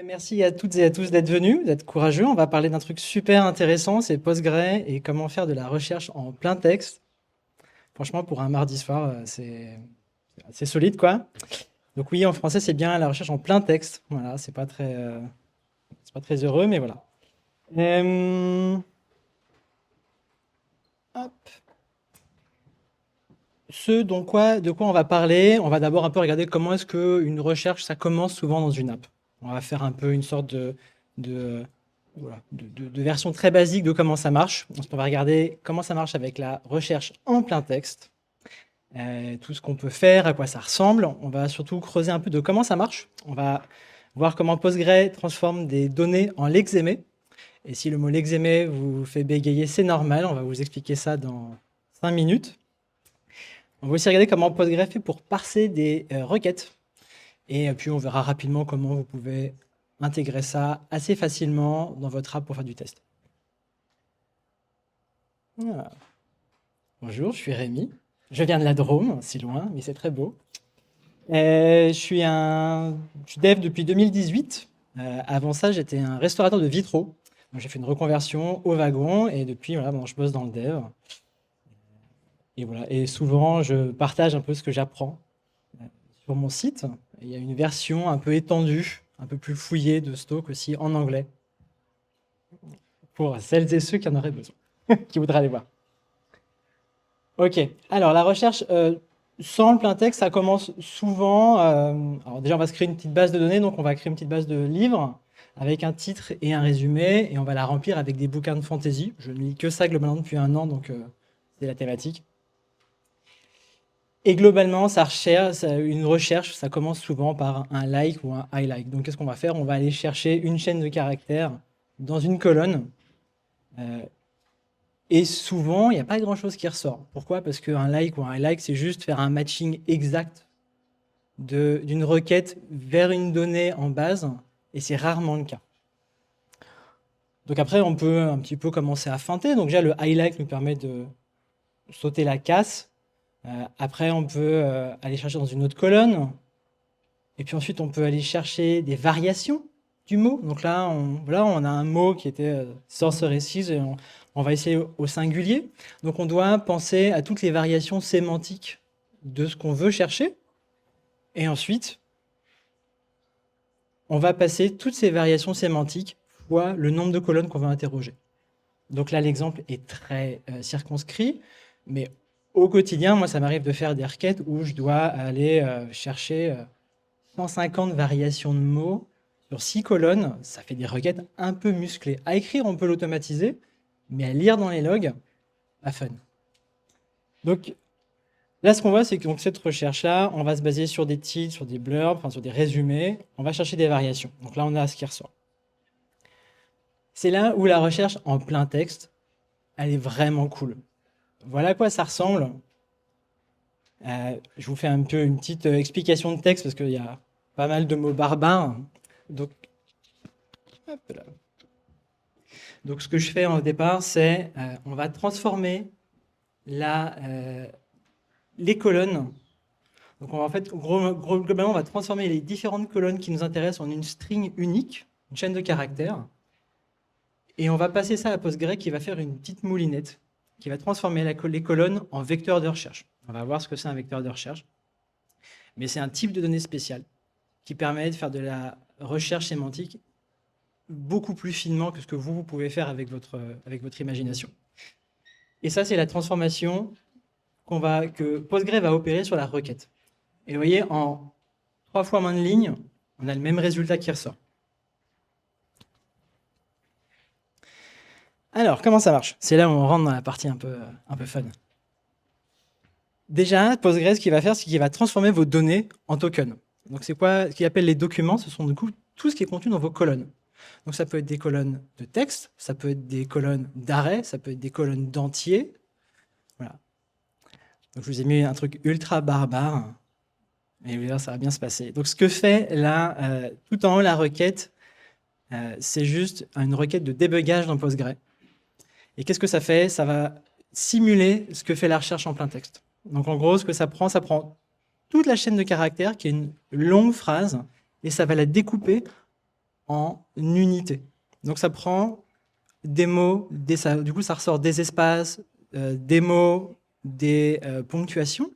Merci à toutes et à tous d'être venus, d'être courageux. On va parler d'un truc super intéressant, c'est Postgre et comment faire de la recherche en plein texte. Franchement, pour un mardi soir, c'est solide, quoi. Donc oui, en français, c'est bien la recherche en plein texte. Voilà, c'est pas très heureux, mais voilà. Euh, hop. De quoi on va parler, on va d'abord un peu regarder comment est-ce qu'une recherche, ça commence souvent dans une app. On va faire un peu une sorte de, voilà, de version très basique de comment ça marche. Ensuite, on va regarder comment ça marche avec la recherche en plein texte, tout ce qu'on peut faire, à quoi ça ressemble. On va surtout creuser un peu de comment ça marche. On va voir comment Postgre transforme des données en lexémés. Et si le mot lexémé vous fait bégayer, c'est normal. On va vous expliquer ça dans 5 minutes. On va aussi regarder comment Postgre fait pour parser des requêtes. Et puis, on verra rapidement comment vous pouvez intégrer ça assez facilement dans votre app pour faire du test. Voilà. Bonjour, je suis Rémi. Je viens de la Drôme, si loin, mais c'est très beau. Je suis dev depuis 2018. Avant ça, j'étais un restaurateur de vitraux. Donc, j'ai fait une reconversion au wagon et depuis, voilà, bon, je bosse dans le dev. Et voilà. Et souvent, je partage un peu ce que j'apprends sur mon site. Il y a une version un peu étendue, un peu plus fouillée de Stoke aussi en anglais, pour celles et ceux qui en auraient besoin, qui voudraient aller voir. Ok, alors la recherche sans le plein texte, ça commence souvent. Alors déjà, on va se créer une petite base de données, donc on va créer une petite base de livres avec un titre et un résumé, et on va la remplir avec des bouquins de fantasy. Je ne lis que ça globalement depuis un an, donc c'est la thématique. Et globalement, une recherche, ça commence souvent par un like ou un highlight. Donc qu'est-ce qu'on va faire? On va aller chercher une chaîne de caractères dans une colonne. Et souvent, il n'y a pas grand-chose qui ressort. Pourquoi? Parce qu'un like ou un highlight, c'est juste faire un matching exact d'une requête vers une donnée en base, et c'est rarement le cas. Donc après, on peut un petit peu commencer à feinter. Donc déjà, le highlight nous permet de sauter la casse. Après, on peut aller chercher dans une autre colonne. Et puis ensuite, on peut aller chercher des variations du mot. Donc là, on a un mot qui était sorceresses, et on va essayer au singulier. Donc on doit penser à toutes les variations sémantiques de ce qu'on veut chercher. Et ensuite, on va passer toutes ces variations sémantiques fois le nombre de colonnes qu'on va interroger. Donc là, l'exemple est très circonscrit, mais au quotidien, moi, ça m'arrive de faire des requêtes où je dois aller chercher 150 variations de mots sur 6 colonnes. Ça fait des requêtes un peu musclées. À écrire, on peut l'automatiser, mais à lire dans les logs, pas fun. Donc là, ce qu'on voit, c'est que cette recherche-là, on va se baser sur des titres, sur des blurbs, enfin sur des résumés. On va chercher des variations. Donc là, on a ce qui ressort. C'est là où la recherche en plein texte, elle est vraiment cool. Voilà à quoi ça ressemble. Je vous fais un peu une petite explication de texte parce qu'il y a pas mal de mots barbares. Donc, hop là. Donc ce que je fais au départ, c'est on va transformer les colonnes. Donc en fait, globalement, on va transformer les différentes colonnes qui nous intéressent en une string unique, une chaîne de caractères. Et on va passer ça à Postgre qui va faire une petite moulinette qui va transformer les colonnes en vecteurs de recherche. On va voir ce que c'est un vecteur de recherche. Mais c'est un type de données spécial qui permet de faire de la recherche sémantique beaucoup plus finement que ce que vous pouvez faire avec votre imagination. Et ça, c'est la transformation que Postgre va opérer sur la requête. Et vous voyez, en 3 fois moins de lignes, on a le même résultat qui ressort. Alors, comment ça marche? C'est là où on rentre dans la partie un peu fun. Déjà, Postgre, ce qu'il va faire, c'est qu'il va transformer vos données en tokens. Donc, c'est quoi ce qu'il appelle les documents? Ce sont du coup tout ce qui est contenu dans vos colonnes. Donc, ça peut être des colonnes de texte, ça peut être des colonnes d'arrêt, ça peut être des colonnes d'entiers. Voilà. Donc, je vous ai mis un truc ultra barbare. Et vous allez voir, ça va bien se passer. Donc, ce que fait là, tout en haut, la requête, c'est juste une requête de débugage dans Postgre. Et qu'est-ce que ça fait? Ça va simuler ce que fait la recherche en plein texte. Donc en gros, ce que ça prend toute la chaîne de caractères, qui est une longue phrase, et ça va la découper en unités. Donc ça prend des mots, du coup ça ressort des espaces, des mots, des ponctuations.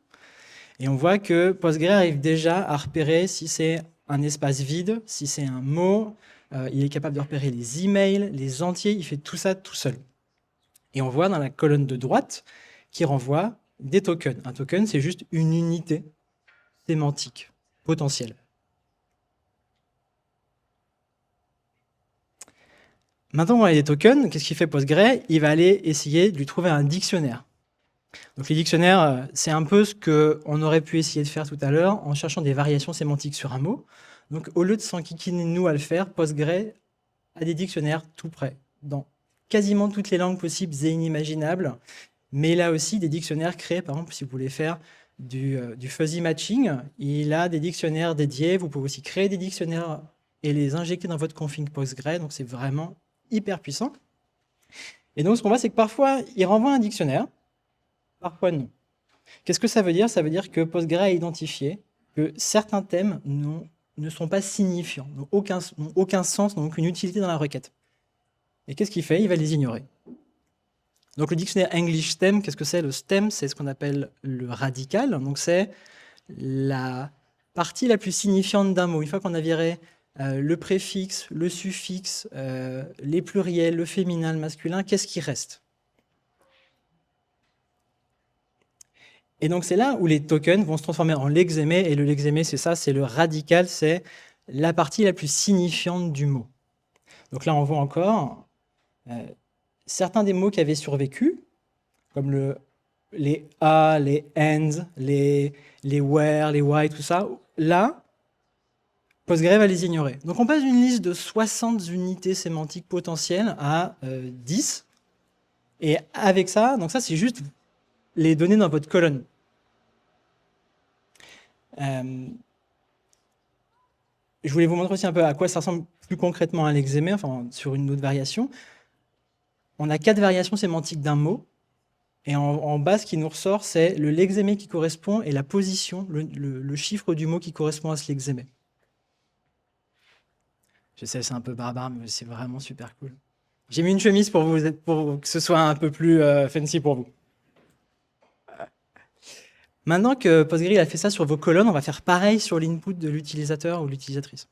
Et on voit que Postgre arrive déjà à repérer si c'est un espace vide, si c'est un mot. Il est capable de repérer les emails, les entiers. Il fait tout ça tout seul. Et on voit dans la colonne de droite qui renvoie des tokens. Un token, c'est juste une unité sémantique potentielle. Maintenant, on a des tokens. Qu'est-ce qu'il fait Postgre? Il va aller essayer de lui trouver un dictionnaire. Donc les dictionnaires, c'est un peu ce qu'on aurait pu essayer de faire tout à l'heure en cherchant des variations sémantiques sur un mot. Donc au lieu de s'enquiquiner nous à le faire, Postgre a des dictionnaires tout près, dans quasiment toutes les langues possibles et inimaginables. Mais il a aussi des dictionnaires créés, par exemple, si vous voulez faire du fuzzy matching, il a des dictionnaires dédiés. Vous pouvez aussi créer des dictionnaires et les injecter dans votre config Postgre. Donc c'est vraiment hyper puissant. Et donc ce qu'on voit, c'est que parfois, il renvoie un dictionnaire, parfois non. Qu'est-ce que ça veut dire? Ça veut dire que Postgre a identifié que certains thèmes ne sont pas signifiants, n'ont aucun sens, n'ont aucune utilité dans la requête. Et qu'est-ce qu'il fait? Il va les ignorer. Donc le dictionnaire English Stem, qu'est-ce que c'est? Le stem, c'est ce qu'on appelle le radical. Donc c'est la partie la plus signifiante d'un mot. Une fois qu'on a viré le préfixe, le suffixe, les pluriels, le féminin, le masculin, qu'est-ce qui reste? Et donc c'est là où les tokens vont se transformer en lexémé. Et le lexémé, c'est ça, c'est le radical, c'est la partie la plus signifiante du mot. Donc là, on voit encore certains des mots qui avaient survécu, comme les a, les and, les where, les why, tout ça. Là, Postgre va les ignorer. Donc on passe d'une liste de 60 unités sémantiques potentielles à 10. Et avec ça, donc ça c'est juste les données dans votre colonne. Je voulais vous montrer aussi un peu à quoi ça ressemble plus concrètement à l'exémé, enfin sur une autre variation. On a 4 variations sémantiques d'un mot, et en bas, ce qui nous ressort, c'est le lexémé qui correspond et la position, le chiffre du mot qui correspond à ce lexémé. Je sais, c'est un peu barbare, mais c'est vraiment super cool. J'ai mis une chemise pour que ce soit un peu plus fancy pour vous. Maintenant que Postgre a fait ça sur vos colonnes, on va faire pareil sur l'input de l'utilisateur ou l'utilisatrice.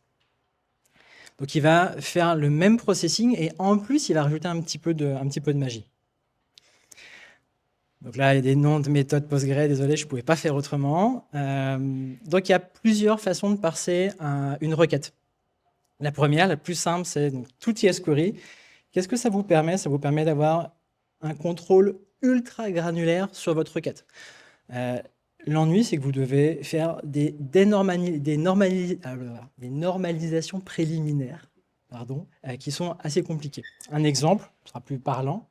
Donc il va faire le même processing et en plus, il va rajouter un petit peu de magie. Donc là, il y a des noms de méthodes Postgre, désolé, je ne pouvais pas faire autrement. Donc il y a plusieurs façons de parser une requête. La première, la plus simple, c'est tout TS-query. Qu'est-ce que ça vous permet? Ça vous permet d'avoir un contrôle ultra granulaire sur votre requête. L'ennui, c'est que vous devez faire des normalisations préliminaires qui sont assez compliquées. Un exemple, ce sera plus parlant.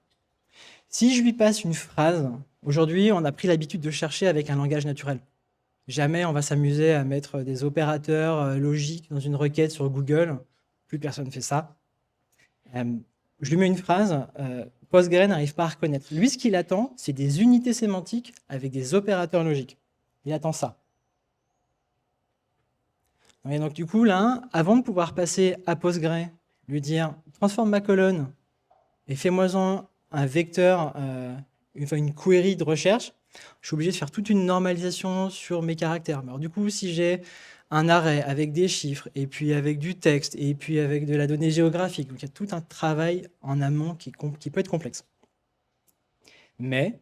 Si je lui passe une phrase, aujourd'hui, on a pris l'habitude de chercher avec un langage naturel. Jamais on va s'amuser à mettre des opérateurs logiques dans une requête sur Google. Plus personne ne fait ça. Je lui mets une phrase, Postgre n'arrive pas à reconnaître. Lui, ce qu'il attend, c'est des unités sémantiques avec des opérateurs logiques. Il attend ça. Et donc du coup, là, avant de pouvoir passer à Postgre, lui dire « transforme ma colonne et fais-moi-en un vecteur, une query de recherche », je suis obligé de faire toute une normalisation sur mes caractères. Alors du coup, si j'ai un array avec des chiffres, et puis avec du texte, et puis avec de la donnée géographique, donc il y a tout un travail en amont qui peut être complexe. Mais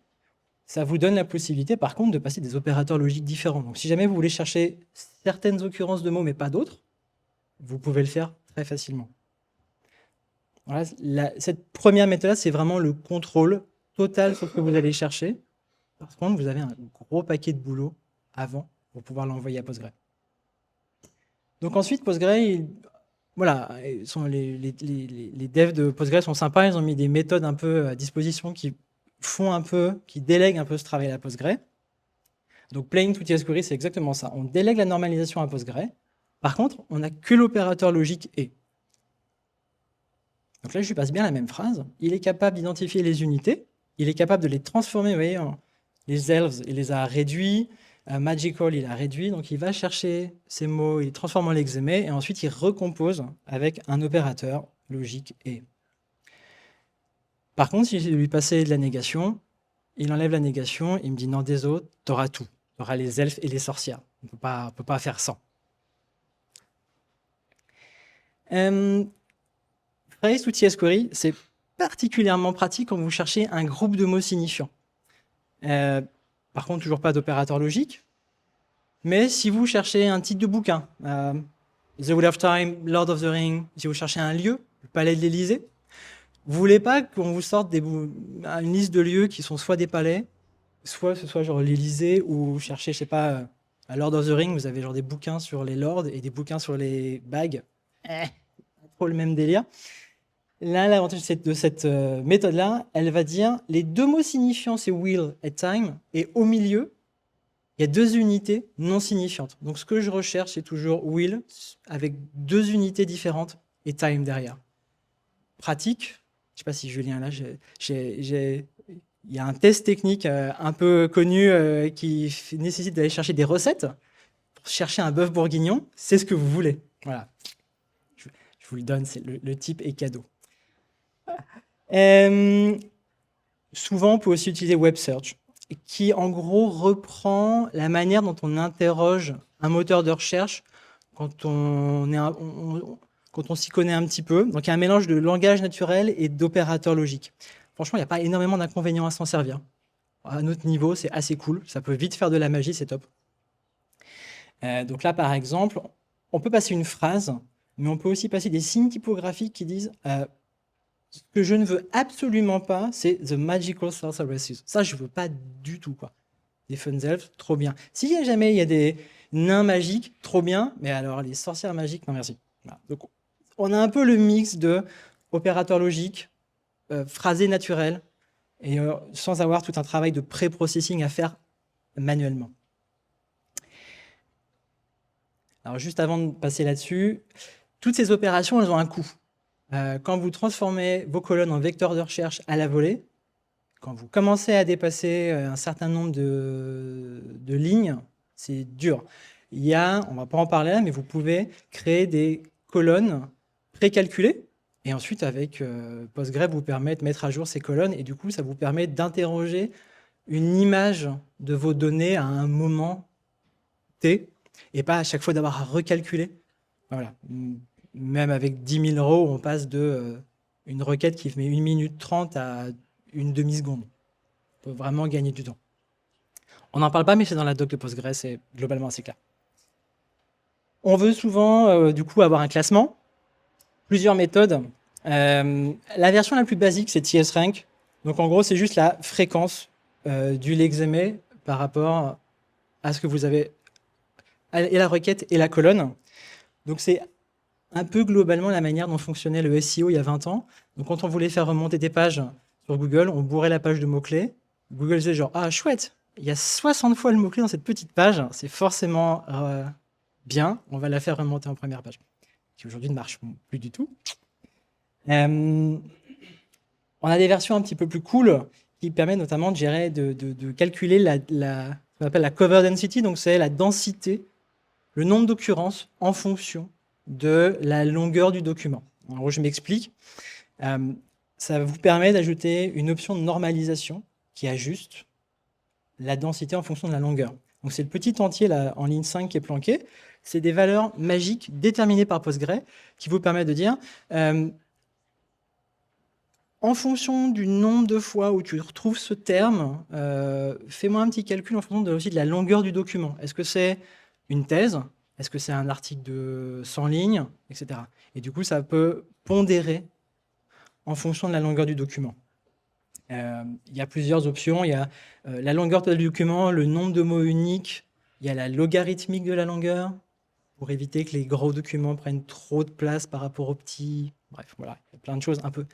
ça vous donne la possibilité, par contre, de passer des opérateurs logiques différents. Donc si jamais vous voulez chercher certaines occurrences de mots, mais pas d'autres, vous pouvez le faire très facilement. Voilà, cette première méthode, c'est vraiment le contrôle total sur ce que vous allez chercher. Par contre, vous avez un gros paquet de boulot avant pour pouvoir l'envoyer à Postgre. Donc ensuite, Postgre, voilà, les devs de Postgre sont sympas, ils ont mis des méthodes un peu à disposition qui délèguent un peu ce travail à Postgre. Donc playing to TS-query, c'est exactement ça. On délègue la normalisation à Postgre. Par contre, on n'a que l'opérateur logique et. Donc là, je lui passe bien la même phrase. Il est capable d'identifier les unités. Il est capable de les transformer, vous voyez, les elves, il les a réduits. Magical, il a réduit, donc il va chercher ces mots, il les transforme en lexémé, et ensuite il recompose avec un opérateur logique et. Par contre, si je lui passais de la négation, il enlève la négation, il me dit non, désolé, t'auras tout. T'auras les elfes et les sorcières. On peut pas faire sans. Phrase ou TS-query, c'est particulièrement pratique quand vous cherchez un groupe de mots signifiants. Par contre, toujours pas d'opérateur logique. Mais si vous cherchez un titre de bouquin, The Wheel of Time, Lord of the Ring, si vous cherchez un lieu, le palais de l'Élysée, vous voulez pas qu'on vous sorte une liste de lieux qui sont soit des palais, soit ce soit genre l'Élysée, ou vous cherchez, je sais pas, à Lord of the Ring, vous avez genre des bouquins sur les lords et des bouquins sur les bagues. Pas trop le même délire. Là, l'avantage de cette méthode-là, elle va dire les deux mots signifiants, c'est wheel et time, et au milieu, il y a deux unités non signifiantes. Donc, ce que je recherche, c'est toujours wheel avec deux unités différentes et time derrière. Pratique. Je ne sais pas si Julien, là, il y a un test technique un peu connu qui nécessite d'aller chercher des recettes. Pour chercher un bœuf bourguignon, c'est ce que vous voulez. Voilà. Je vous le donne, le type est cadeau. Souvent, on peut aussi utiliser Web Search, qui en gros reprend la manière dont on interroge un moteur de recherche quand on s'y connaît un petit peu. Donc, il y a un mélange de langage naturel et d'opérateurs logiques. Franchement, il n'y a pas énormément d'inconvénients à s'en servir. À notre niveau, c'est assez cool. Ça peut vite faire de la magie, c'est top. Donc là, par exemple, on peut passer une phrase, mais on peut aussi passer des signes typographiques qui disent ce que je ne veux absolument pas, c'est The Magical Sorceresses. Ça, je ne veux pas du tout, quoi. Des fun elves, trop bien. Si jamais il y a des nains magiques, trop bien. Mais alors, les sorcières magiques, non merci. Voilà. Donc, on a un peu le mix de opérateur logique, phrasé naturel, et sans avoir tout un travail de pré-processing à faire manuellement. Alors, juste avant de passer là-dessus, toutes ces opérations, elles ont un coût. Quand vous transformez vos colonnes en vecteurs de recherche à la volée, quand vous commencez à dépasser un certain nombre de lignes, c'est dur. On ne va pas en parler là, mais vous pouvez créer des colonnes précalculées, et ensuite, avec Postgre, vous permet de mettre à jour ces colonnes, et du coup, ça vous permet d'interroger une image de vos données à un moment T, et pas à chaque fois d'avoir à recalculer. Voilà. Même avec 10 000 rows, on passe de une requête qui met 1 minute 30 à une demi-seconde. On peut vraiment gagner du temps. On n'en parle pas, mais c'est dans la doc de Postgre, c'est globalement assez clair. On veut souvent, du coup, avoir un classement. Plusieurs méthodes. La version la plus basique, c'est TSRank. Donc, en gros, c'est juste la fréquence du lexémé par rapport à ce que vous avez, et la requête et la colonne. Donc, c'est un peu globalement la manière dont fonctionnait le SEO il y a 20 ans. Donc, quand on voulait faire remonter des pages sur Google, on bourrait la page de mots-clés. Google disait genre, ah chouette, il y a 60 fois le mot-clé dans cette petite page, c'est forcément bien, on va la faire remonter en première page. Qui aujourd'hui ne marche plus du tout. On a des versions un petit peu plus cool qui permettent notamment de gérer, de calculer ce qu'on appelle la cover density, donc c'est la densité, le nombre d'occurrences en fonction de la longueur du document. En gros, je m'explique. Ça vous permet d'ajouter une option de normalisation qui ajuste la densité en fonction de la longueur. Donc c'est le petit entier là, en ligne 5 qui est planqué. C'est des valeurs magiques déterminées par Postgre qui vous permettent de dire en fonction du nombre de fois où tu retrouves ce terme, fais-moi un petit calcul en fonction aussi de la longueur du document. Est-ce que c'est une thèse? Est-ce que c'est un article de 100 lignes, etc. Et du coup, ça peut pondérer en fonction de la longueur du document. Il y a plusieurs options. Il y a la longueur du document, le nombre de mots uniques, il y a la logarithmique de la longueur, pour éviter que les gros documents prennent trop de place par rapport aux petits. Bref, voilà, il y a plein de choses un peu...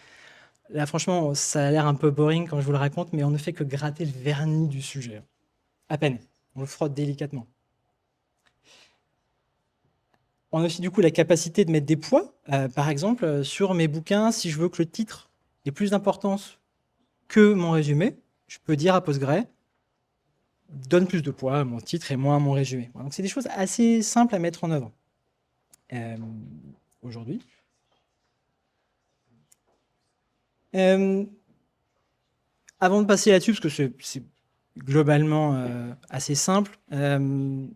Là, franchement, ça a l'air un peu boring quand je vous le raconte, mais on ne fait que gratter le vernis du sujet. À peine. On le frotte délicatement. On a aussi du coup la capacité de mettre des poids. Par exemple, sur mes bouquins, si je veux que le titre ait plus d'importance que mon résumé, je peux dire à Postgre, donne plus de poids à mon titre et moins à mon résumé. Donc, c'est des choses assez simples à mettre en œuvre aujourd'hui. Avant de passer là-dessus, parce que c'est globalement assez simple, ce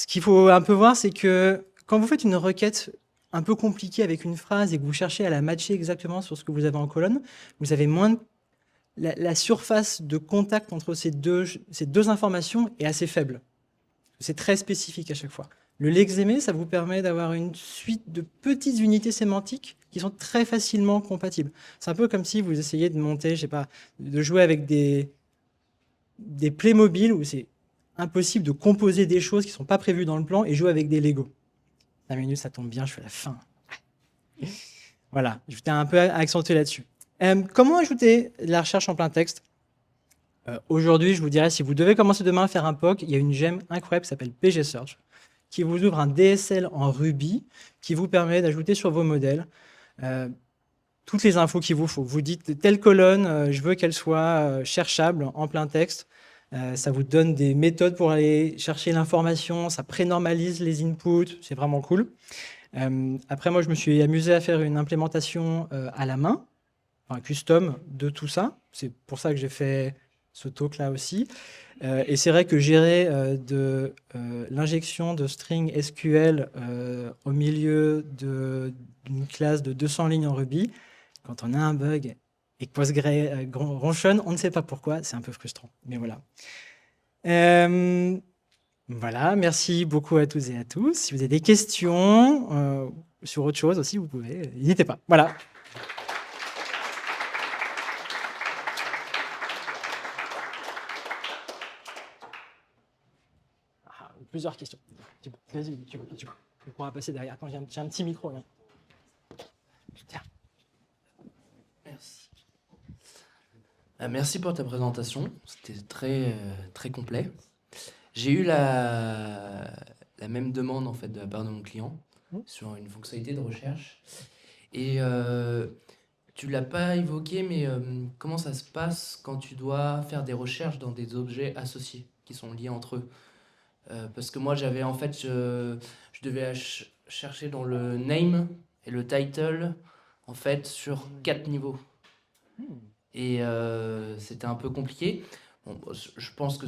qu'il faut un peu voir, c'est que quand vous faites une requête un peu compliquée avec une phrase et que vous cherchez à la matcher exactement sur ce que vous avez en colonne, vous avez moins la surface de contact entre ces deux informations est assez faible. C'est très spécifique à chaque fois. Le lexémé, ça vous permet d'avoir une suite de petites unités sémantiques qui sont très facilement compatibles. C'est un peu comme si vous essayez de monter, je sais pas, de jouer avec des Playmobil où c'est impossible de composer des choses qui ne sont pas prévues dans le plan et jouer avec des Lego. 5 minutes, ça tombe bien, je fais la fin. Voilà, je t'ai un peu accentué là-dessus. Comment ajouter de la recherche en plein texte? Aujourd'hui, je vous dirais, si vous devez commencer demain à faire un POC, il y a une gemme incroyable qui s'appelle PG Search, qui vous ouvre un DSL en Ruby, qui vous permet d'ajouter sur vos modèles toutes les infos qu'il vous faut. Vous dites telle colonne, je veux qu'elle soit cherchable en plein texte. Ça vous donne des méthodes pour aller chercher l'information, ça prénormalise les inputs, c'est vraiment cool. Après, moi, je me suis amusé à faire une implémentation à la main, enfin, custom de tout ça. C'est pour ça que j'ai fait ce talk-là aussi. Et c'est vrai que gérer l'injection de string SQL au milieu d'une classe de 200 lignes en Ruby, quand on a un bug et que Postgre ronchonne, on ne sait pas pourquoi, c'est un peu frustrant. Mais voilà. Voilà, merci beaucoup à tous et à tous. Si vous avez des questions sur autre chose aussi, vous pouvez, n'hésitez pas. Voilà. Plusieurs questions. Vas-y, tu pourras passer derrière. Attends, j'ai un petit micro là. Tiens. Merci. Merci pour ta présentation. C'était très complet. J'ai eu la même demande en fait de la part de mon client sur une fonctionnalité de recherche. Et tu l'as pas évoqué, mais comment ça se passe quand tu dois faire des recherches dans des objets associés qui sont liés entre eux? Parce que moi j'avais en fait je devais chercher dans le name et le title en fait sur 4 niveaux. Et c'était un peu compliqué. Bon, je pense que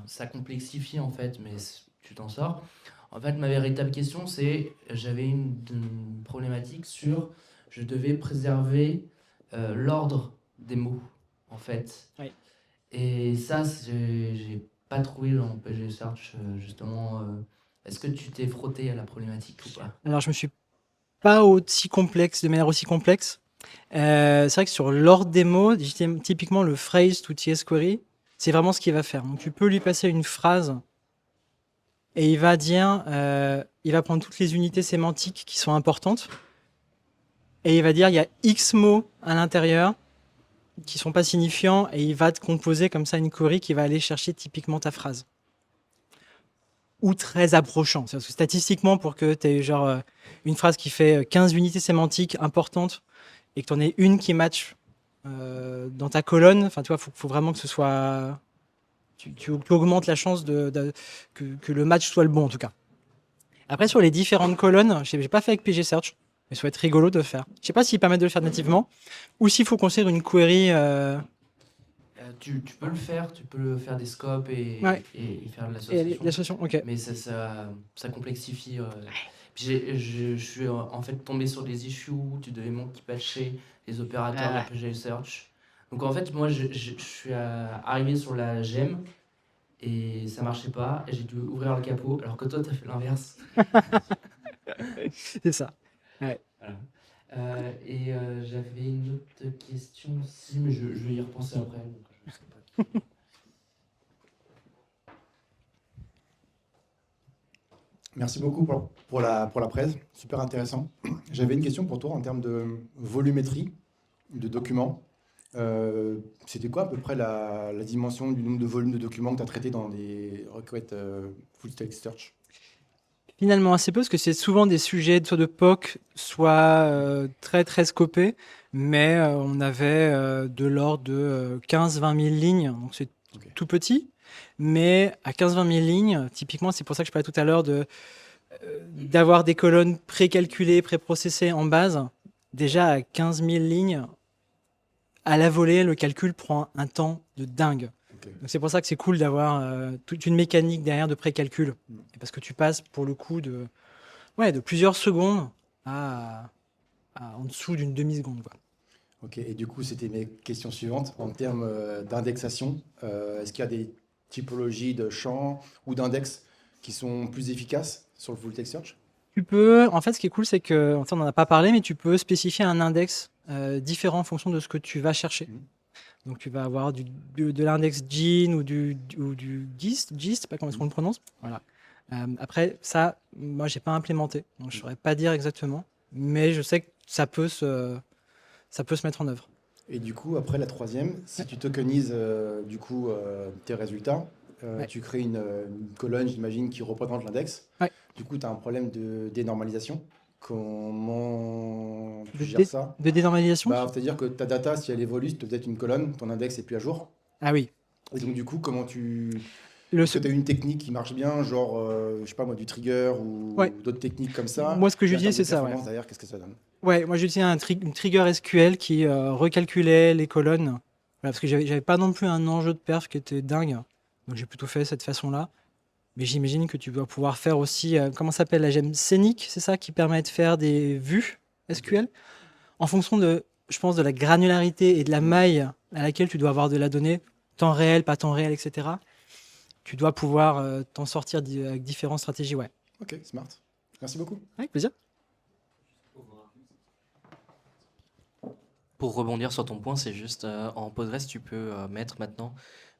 ça complexifie en fait, mais tu t'en sors. En fait, ma véritable question, c'est j'avais une problématique sur je devais préserver l'ordre des mots en fait. Oui. Et ça, j'ai pas trouvé dans PG Search justement. Est-ce que tu t'es frotté à la problématique ou pas? Alors, je me suis pas de manière aussi complexe. C'est vrai que sur l'ordre des mots, typiquement le phrase to TS query, c'est vraiment ce qu'il va faire. Donc, tu peux lui passer une phrase et il va dire, il va prendre toutes les unités sémantiques qui sont importantes et il va dire il y a X mots à l'intérieur qui sont pas signifiants et il va te composer comme ça une query qui va aller chercher typiquement ta phrase. Ou très approchant. Parce que statistiquement, pour que tu aies genre une phrase qui fait 15 unités sémantiques importantes et que tu en aies une qui match dans ta colonne, enfin, tu vois, faut vraiment que ce soit. Tu augmentes la chance que le match soit le bon, en tout cas. Après, sur les différentes colonnes, je n'ai pas fait avec PG Search, mais ça va être rigolo de le faire. Je ne sais pas s'il permet de le faire nativement ou s'il faut construire une query. Tu peux le faire, tu peux faire des scopes et faire de Et l'association. l'association, ok. Mais ça complexifie. Puis je suis en fait tombé sur des issues où tu devais patcher les opérateurs de PG Search. Donc en fait, moi, je suis arrivé sur la gemme et ça marchait pas. Et j'ai dû ouvrir le capot, alors que toi, tu as fait l'inverse. C'est ça. Ouais. Voilà. Et j'avais une autre question aussi, mais je vais y repenser après. Donc je sais pas. Merci beaucoup pour la presse, super intéressant. J'avais une question pour toi en termes de volumétrie de documents. C'était quoi à peu près la dimension du nombre de volumes de documents que tu as traités dans des requêtes full text search? Finalement, assez peu, parce que c'est souvent des sujets soit de POC, soit très très scopés, mais on avait de l'ordre de 15-20 000 lignes, donc c'est Ok. tout petit. Mais à 15-20 000 lignes, typiquement, c'est pour ça que je parlais tout à l'heure d'avoir des colonnes précalculées, préprocessées en base. Déjà à 15 000 lignes, à la volée, le calcul prend un temps de dingue. Ok. Donc c'est pour ça que c'est cool d'avoir toute une mécanique derrière de précalcul. Mm. Parce que tu passes pour le coup de plusieurs secondes en dessous d'une demi-seconde, quoi. Ok, et du coup, c'était mes questions suivantes. En termes d'indexation, est-ce qu'il y a des typologies de champs ou d'index qui sont plus efficaces sur le full text search? Tu peux, en fait, ce qui est cool, c'est que, enfin, on n'en a pas parlé, mais tu peux spécifier un index différent en fonction de ce que tu vas chercher. Mhm. Donc, tu vas avoir de l'index GIN ou du GIST, pas comment est-ce qu'on le prononce. Voilà. Après, ça, moi, j'ai pas implémenté, donc je saurais pas dire exactement, mais je sais que ça peut se mettre en œuvre. Et du coup, après la troisième, si tu tokenises tes résultats, Ouais. tu crées une colonne, j'imagine, qui représente l'index. Ouais. Du coup, tu as un problème de dénormalisation. Comment tu De, gères dé- ça? de dénormalisation? Bah, c'est-à-dire que ta data, si elle évolue, c'est peut-être une colonne, ton index est plus à jour. Ah oui. Et donc, du coup, comment tu... Le, Est-ce que tu as une technique qui marche bien, genre, je sais pas moi, du trigger ouais. ou d'autres techniques comme ça? Moi, ce que Et en termes j'utilise, de c'est ça, ouais. performance derrière, qu'est-ce que ça donne? Ouais, moi j'utilisais une trigger SQL qui recalculait les colonnes. Voilà, parce que j'avais pas non plus un enjeu de perf qui était dingue. Donc j'ai plutôt fait de cette façon-là. Mais j'imagine que tu dois pouvoir faire aussi, comment ça s'appelle la gemme scénique, c'est ça qui permet de faire des vues Ok. SQL en fonction de, je pense, de la granularité et de la maille à laquelle tu dois avoir de la donnée, temps réel, pas temps réel, etc. Tu dois pouvoir t'en sortir avec différentes stratégies, ouais. Ok, smart. Merci beaucoup. Avec plaisir. Pour rebondir sur ton point, c'est juste en Postgres, tu peux mettre maintenant,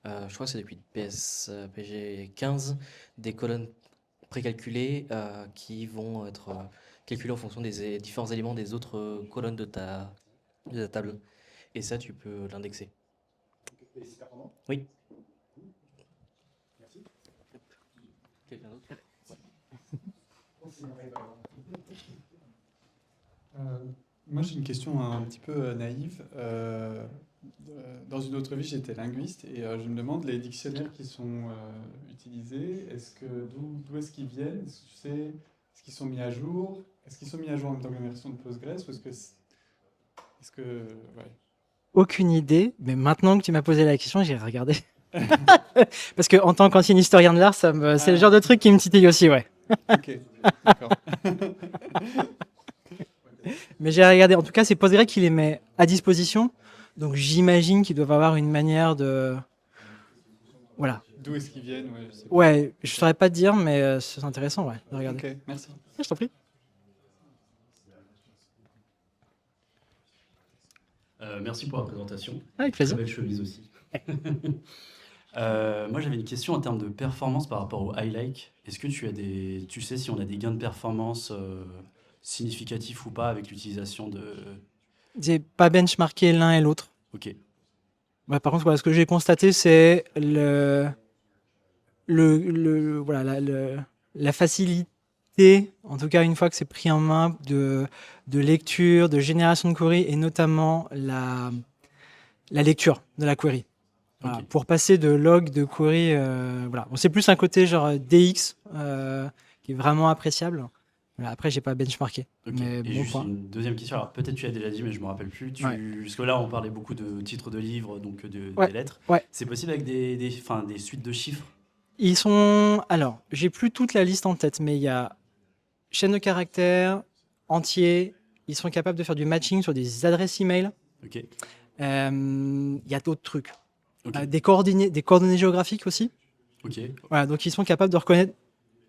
je crois que c'est depuis PG 15, des colonnes précalculées qui vont être calculées en fonction des différents éléments des autres colonnes de ta table. Et ça, tu peux l'indexer. Oui. Quelqu'un d'autre? Euh, Moi, j'ai une question un petit peu naïve. Dans une autre vie, j'étais linguiste et je me demande les dictionnaires qui sont utilisés, d'où est-ce qu'ils viennent? Est-ce que tu sais, est-ce qu'ils sont mis à jour? Est-ce qu'ils sont mis à jour en même temps que la version de Postgres ou ouais. Aucune idée, mais maintenant que tu m'as posé la question, j'ai regardé. Parce que en tant qu'ancien historien de l'art, c'est le genre de truc qui me titille aussi, ouais. Ok, d'accord. Mais j'ai regardé. En tout cas, c'est Postgres qui les met à disposition. Donc j'imagine qu'ils doivent avoir une manière de. Voilà. D'où est-ce qu'ils viennent? Ouais, je sais pas. Ouais, je saurais pas te dire, mais c'est intéressant, ouais, de regarder. Ok, merci. Je t'en prie. Merci pour la présentation. Avec Très plaisir. belle chemise aussi. Moi, j'avais une question en termes de performance par rapport au highlight. Est-ce que tu sais si on a des gains de performance significatifs ou pas avec l'utilisation de... J'ai pas benchmarké l'un et l'autre. Ok, Ouais, par contre, voilà, ce que j'ai constaté, c'est voilà, la facilité, en tout cas une fois que c'est pris en main, de lecture, de génération de query, et notamment la lecture de la query. Voilà, ok, pour passer de log de query, voilà. Bon, c'est plus un côté genre DX qui est vraiment appréciable. Voilà, après, j'ai pas benchmarké. ok. Mais Et bon juste point. une deuxième question. Alors, peut-être tu as déjà dit, mais je me rappelle plus. Ouais. Parce que là, on parlait beaucoup de titres de livres, donc Ouais, des lettres. ouais. C'est possible avec des suites de chiffres? Ils sont. Alors, j'ai plus toute la liste en tête, mais il y a chaîne de caractères, entier. Ils sont capables de faire du matching sur des adresses email. Ok, Il y a d'autres trucs. ok, Des coordonnées géographiques aussi. ok, Voilà, donc ils sont capables de reconnaître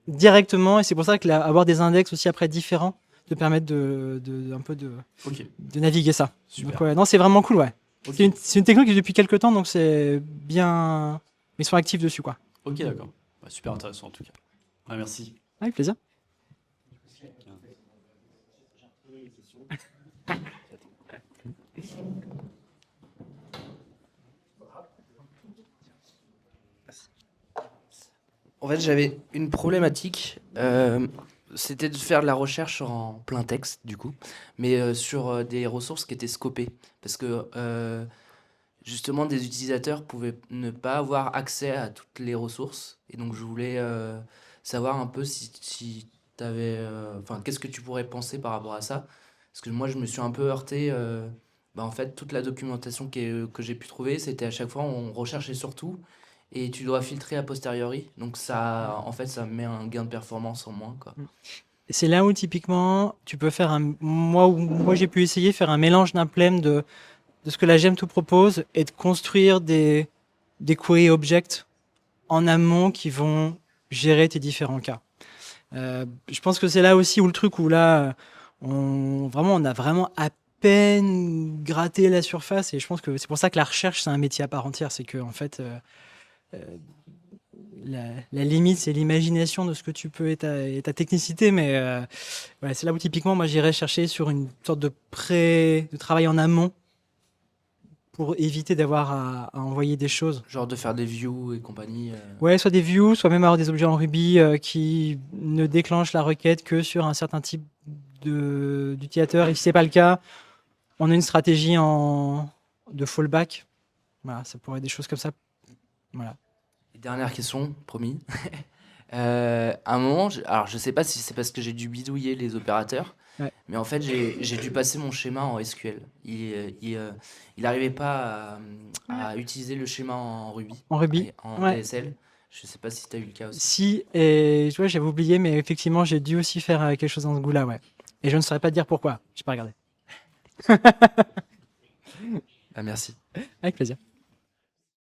directement, et c'est pour ça que avoir des index aussi après différents te permettent un peu ok. de naviguer ça. Super. Donc ouais, non, c'est vraiment cool, ouais. Ok. C'est une techno qui est depuis quelques temps, donc c'est bien. Ils sont actifs dessus, quoi. Ok, d'accord. Bah, super intéressant en tout cas. Ouais, merci. Avec plaisir. En fait, j'avais une problématique. C'était de faire de la recherche en plein texte, du coup, mais sur des ressources qui étaient scopées. Parce que justement, des utilisateurs pouvaient ne pas avoir accès à toutes les ressources. Et donc, je voulais savoir un peu si tu avais... Enfin, qu'est-ce que tu pourrais penser par rapport à ça? Parce que moi, je me suis un peu heurté. En fait, toute la documentation que j'ai pu trouver, c'était à chaque fois, on recherchait sur tout. Et tu dois filtrer a posteriori. Donc, ça, en fait, ça met un gain de performance en moins, quoi. Et c'est là où typiquement tu peux faire moi j'ai pu essayer de faire un mélange d'implem de ce que la Gem2 propose et de construire des query objects en amont qui vont gérer tes différents cas. Je pense que c'est là aussi où le truc où là on a vraiment à peine gratté la surface, et je pense que c'est pour ça que la recherche c'est un métier à part entière. C'est que en fait la limite, c'est l'imagination de ce que tu peux et ta technicité, mais voilà, c'est là où typiquement moi j'irais chercher sur une sorte de travail en amont pour éviter d'avoir à envoyer des choses. Genre de faire des views et compagnie. Ouais, soit des views, soit même avoir des objets en Ruby qui ne déclenchent la requête que sur un certain type d'utilisateur. Et si c'est pas le cas, on a une stratégie de fallback. Voilà, ça pourrait être des choses comme ça. Voilà. Et dernière question, promis. À un moment, alors je sais pas si c'est parce que j'ai dû bidouiller les opérateurs, Ouais. mais en fait j'ai dû passer mon schéma en SQL. Il n'arrivait pas à utiliser le schéma en Ruby, En Ruby. en Ouais. DSL. Je sais pas si tu as eu le cas aussi. Si, et tu vois, j'avais oublié, mais effectivement, j'ai dû aussi faire quelque chose dans ce goût-là, ouais. Et je ne saurais pas te dire pourquoi. J'ai pas regardé. Ah, merci. Avec plaisir.